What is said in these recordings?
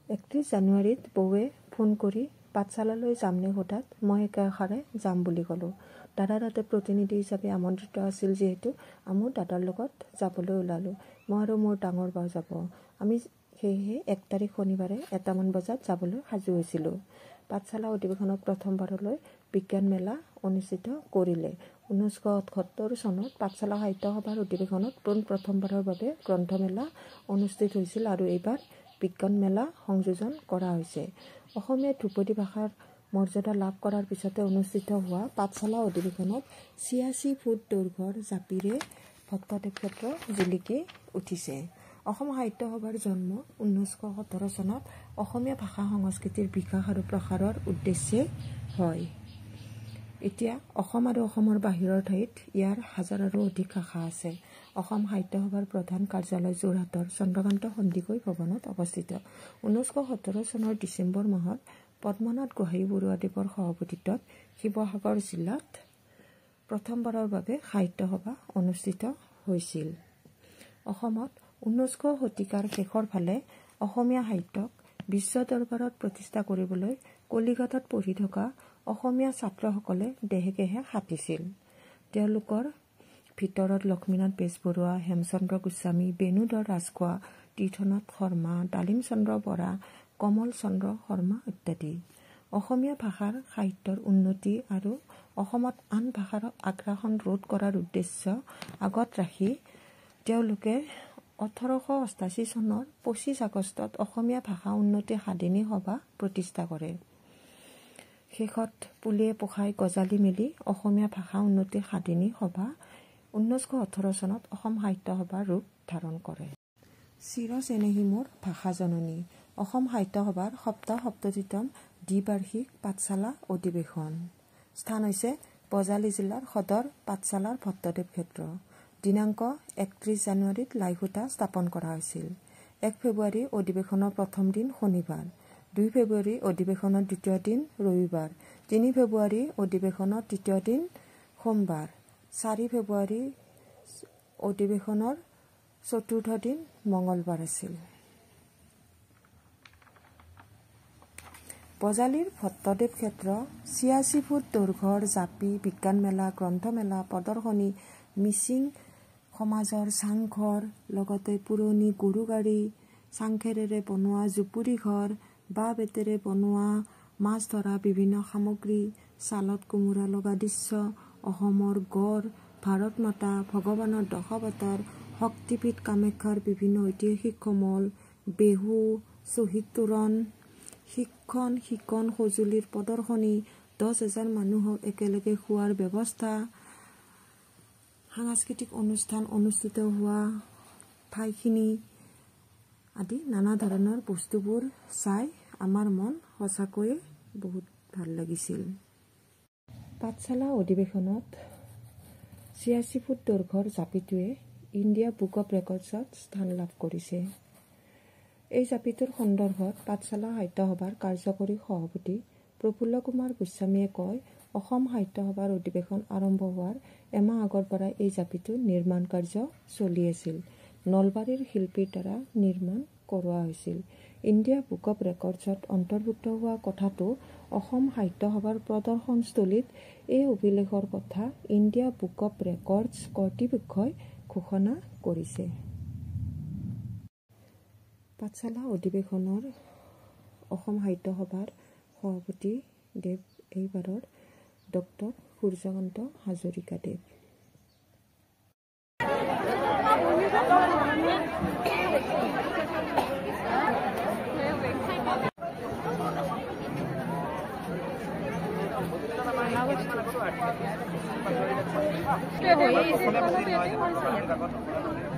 31 জানুৱাৰীত বৌৱে ফোন কৰি পাঠশালালৈ যামনে সোধাত মই একেষাৰে যাম বুলি ক'লোঁ। দাদাৰ তাতে প্ৰতিনিধি হিচাপে আমন্ত্ৰিত আছিল যিহেতু মোৰ দাদাৰ লগত যাবলৈ ওলালোঁ। মই আৰু মোৰ ডাঙৰ বাও যাব। আমি সেয়েহে 1 তাৰিখ শনিবাৰে 1মান বজাত যাবলৈ সাজু হৈছিলোঁ। পাঠশালা অধিৱেশনত প্ৰথমবাৰলৈ বিজ্ঞান মেলা অনুষ্ঠিত কৰিলে। 1978 চনত পাঠশালা সাহিত্য সভাৰ অধিৱেশনত প্ৰথমবাৰৰ বাবে গ্ৰন্থমেলা অনুষ্ঠিত হৈছিল আৰু এইবাৰ বিজ্ঞান মেলা সংযোজন কৰা হৈছে। অসমীয়া ধ্ৰুপদী ভাষাৰ মৰ্যাদা লাভ কৰাৰ পিছতে অনুষ্ঠিত হোৱা পাঠশালা অধিৱেশনত 86 ফুট দৈৰ্ঘ্যৰ জাপিৰে ভট্টদেৱ ক্ষেত্ৰ জিলিকি উঠিছে। অসম সাহিত্য সভাৰ জন্ম 1917 চনত অসমীয়া ভাষা সংস্কৃতিৰ বিকাশ আৰু প্ৰসাৰৰ উদ্দেশ্যে হয়। এতিয়া অসম আৰু অসমৰ বাহিৰৰ ঠাইত ইয়াৰ হাজাৰৰো অধিক শাখা আছে। অসম সাহিত্য সভাৰ প্ৰধান কাৰ্যালয় যোৰহাটৰ চন্দ্ৰকান্ত সন্দিকৈ ভৱনত অৱস্থিত। 1917 চনৰ ডিচেম্বৰ মাহত পদ্মনাথ গোহাঁই বৰুৱাদেৱৰ সভাপতিত্বত শিৱসাগৰ জিলাত প্ৰথমবাৰৰ বাবে সাহিত্য সভা অনুষ্ঠিত হৈছিল। অসমত 19 শতিকাৰ শেষৰ ফালে অসমীয়া সাহিত্যক বিশ্ব দৰবাৰত প্ৰতিষ্ঠা কৰিবলৈ কলিকতাত পঢ়ি থকা অসমীয়া ছাত্ৰসকলে দেহে কেহে খাটিছিল। তেওঁলোকৰ ভিতৰত লক্ষ্মীনাথ বেজবৰুৱা, হেমচন্দ্ৰ গোস্বামী, বেণুধৰ ৰাজখোৱা, তীৰ্থনাথ শৰ্মা, ডালিম চন্দ্ৰ বৰা, কমল চন্দ্ৰ শৰ্মা ইত্যাদি। অসমীয়া ভাষাৰ সাহিত্যৰ উন্নতি আৰু অসমত আন ভাষাৰ আগ্ৰাসন ৰোধ কৰাৰ উদ্দেশ্য আগত ৰাখি তেওঁলোকে 1888 চনৰ 25 আগষ্টত অসমীয়া ভাষা উন্নতি সাধিনী সভা প্ৰতিষ্ঠা কৰে। শেষত পুলিয়ে পোখাই গজালি মেলি অসমীয়া ভাষা উন্নতি সাধিনী সভা 1918 চনত অসম সাহিত্য সভা ৰূপ ধাৰণ কৰে। চিৰ চেনেহী মোৰ ভাষা জননী অসম সাহিত্য সভাৰ 77তম দ্বিবাৰ্ষিক পাঠশালা অধিৱেশন। স্থান হৈছে বজালী জিলাৰ সদৰ পাঠশালাৰ ভট্টদেৱ ক্ষেত্ৰ। দিনাংক 31 জানুৱাৰীত লাইখুটা স্থাপন কৰা হৈছিল। 1 ফেব্ৰুৱাৰী অধিৱেশনৰ প্ৰথম দিন শনিবাৰ, 2 ফেব্ৰুৱাৰী অধিৱেশনৰ দ্বিতীয় দিন ৰবিবাৰ, 3 ফেব্ৰুৱাৰী অধিৱেশনৰ তৃতীয় দিন সোমবাৰ, 4 ফেব্ৰুৱাৰী অধিৱেশনৰ চতুৰ্থ দিন মঙলবাৰ আছিল। বজালীৰ ভট্টদেৱ ক্ষেত্ৰ 86 ফুট দৈৰ্ঘ্যৰ জাপি, বিজ্ঞান মেলা, গ্ৰন্থমেলা, প্ৰদৰ্শনী, মিচিং সমাজৰ চাংঘৰ, লগতে পুৰণি গৰু গাড়ী, চাংখেৰেৰে বনোৱা জুপুৰি ঘৰ, বাঁহ বেতেৰে বনোৱা মাছ ধৰা বিভিন্ন সামগ্ৰী, ছালত কোমোৰা লগা দৃশ্য, অসমৰ গড়, ভাৰত মাতা, ভগৱানৰ দশাৱতাৰ, শক্তিপীঠ কামাখ্যাৰ বিভিন্ন ঐতিহাসিক সমল, বেহু, শ্বহীদ তোৰণ, শিক্ষণ সঁজুলিৰ প্ৰদৰ্শনী, 10,000 মানুহক একেলগে খোৱাৰ ব্যৱস্থা, সাংস্কৃতিক অনুষ্ঠান অনুষ্ঠিত হোৱা ঠাইখিনি আদি নানা ধৰণৰ বস্তুবোৰ চাই আমাৰ মন সঁচাকৈয়ে বহুত ভাল লাগিছিল। পাঠশালা অধিৱেশনত 86 ফুট দৈৰ্ঘ্যৰ জাপিটোৱে ইণ্ডিয়া বুক অৱ ৰেকৰ্ডছত স্থান লাভ কৰিছে। এই জাপিটোৰ সন্দৰ্ভত পাঠশালা সাহিত্য সভাৰ কাৰ্যকৰী সভাপতি প্ৰফুল্ল কুমাৰ গোস্বামীয়ে কয়, অসম সাহিত্য সভাৰ অধিৱেশন আৰম্ভ হোৱাৰ এমাহ আগৰ পৰাই এই জাপিটোৰ নিৰ্মাণ কাৰ্য চলি আছিল। নলবাৰীৰ শিল্পীৰ দ্বাৰা নিৰ্মাণ কৰোৱা হৈছিল। ইণ্ডিয়া বুক অৱ ৰেকৰ্ডছত অন্তৰ্ভুক্ত হোৱা কথাটো অসম সাহিত্য সভাৰ প্ৰদৰ্শনস্থলীত এই অভিলেখৰ কথা ইণ্ডিয়া বুক অৱ ৰেকৰ্ডছ কৰ্তৃপক্ষই ঘোষণা কৰিছে। পাঠশালা অধিৱেশনৰ অসম সাহিত্য সভাৰ সভাপতি দেৱ এইবাৰৰ ডক্টৰ সূৰ্যকান্ত হাজৰিকাদেৱ।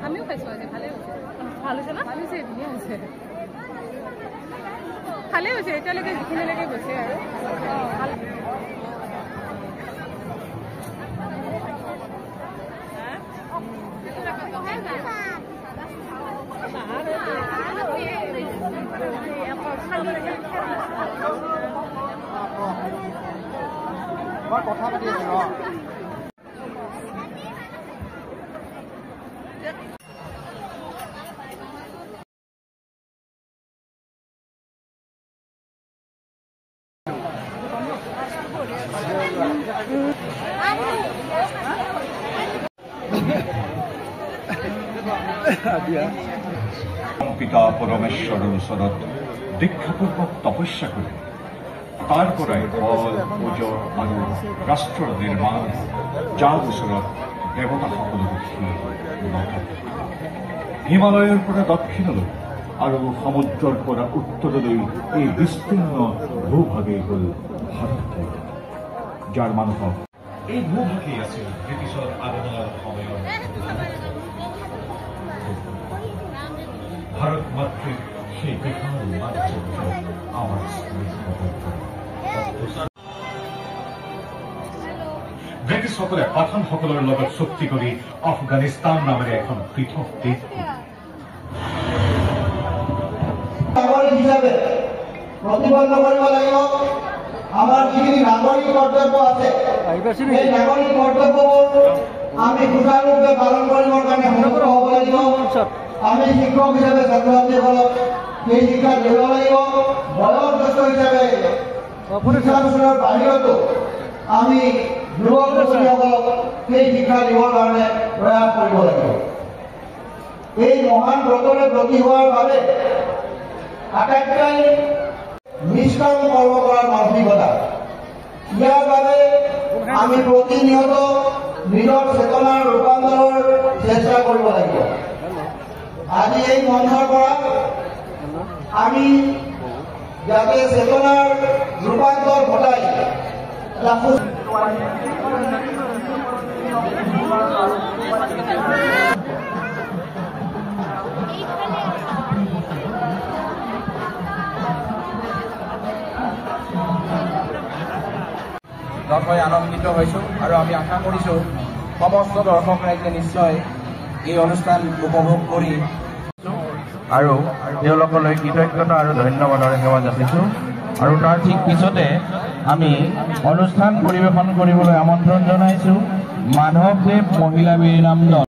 আমিও খাইছো আজি ভালে হৈছে। ভাল হৈছে না? ভাল হৈছে, ধুনীয়া হৈছে। ভালে হৈছে এতিয়ালৈকে যিখিনিলৈকে গৈছে আৰু ভাল। মই কথা পাতি আছো। পিতা পৰমেশ্বৰেৰ ওচৰত দীক্ষাপূৰ্বক তপস্যা কৰে তাৰ পৰাই বল ওজৰ আৰু ৰাষ্ট্ৰৰ নিৰ্মাণ যাৰ ওচৰত দেৱতাসকল হিমালয়ৰ পৰা দক্ষিণলৈ আৰু সমুদ্ৰৰ পৰা উত্তৰলৈ এই বিস্তীৰ্ণ ভূভাগেই হ'ল ভাৰত, যাৰ মানুহক এই ভূভাগেই আছিল ব্ৰিটিছৰ আগমনৰ সময়ৰ ভাৰত মাতৃক সেই বিশাল মানচিত্ৰ আমাৰ ব্ৰিটিছসকলে পাঠানসকলৰ লগত চুক্তি কৰি আফগানিস্তান নামেৰে এখন পৃথক দেশ নাগৰিক হিচাপে প্ৰতিবন্ধ কৰিব লাগিব। আমাৰ যিখিনি নাগৰিক কৰ্তব্য আছে সেই নাগৰিক কৰ্তব্যবোৰ আমি সুচাৰুৰূপে পালন কৰিবৰ কাৰণে সন্মুখ হ'ব লাগিব। আমি শিক্ষক হিচাপে ছাত্ৰ ছাত্ৰীসকলক সেই শিক্ষা দিব লাগিব। বয়োজ্যেষ্ঠ হিচাপে শিক্ষানুষ্ঠানৰ বাহিৰতো আমি যুৱক যুৱতীসকলক সেই শিক্ষা দিবৰ কাৰণে প্ৰয়াস কৰিব লাগিব। এই মহান ব্ৰতৰে ব্ৰতী হোৱাৰ বাবে আটাইতকৈ নিষ্কাম কৰ্ম কৰাৰ মানসিকতা, ইয়াৰ বাবে আমি প্ৰতিনিয়ত নিজৰ চেতনাৰ ৰূপান্তৰৰ চেষ্টা কৰিব লাগিব। আজি এই মঞ্চৰ পৰা আমি যাতে চেতনাৰ ৰূপান্তৰ ঘটাই মই আনন্দিত হৈছোঁ আৰু আমি আশা কৰিছোঁ সমস্ত দৰ্শক ৰাইজে নিশ্চয় এই অনুষ্ঠান উপভোগ কৰি আৰু তেওঁলোকলৈ কৃতজ্ঞতা আৰু ধন্যবাদৰ সেৱা যাচিছোঁ। আৰু তাৰ ঠিক পিছতে আমি অনুষ্ঠান পৰিৱেশন কৰিবলৈ আমন্ত্ৰণ জনাইছোঁ মাধৱদেৱ মহিলা বীৰ নাম দল।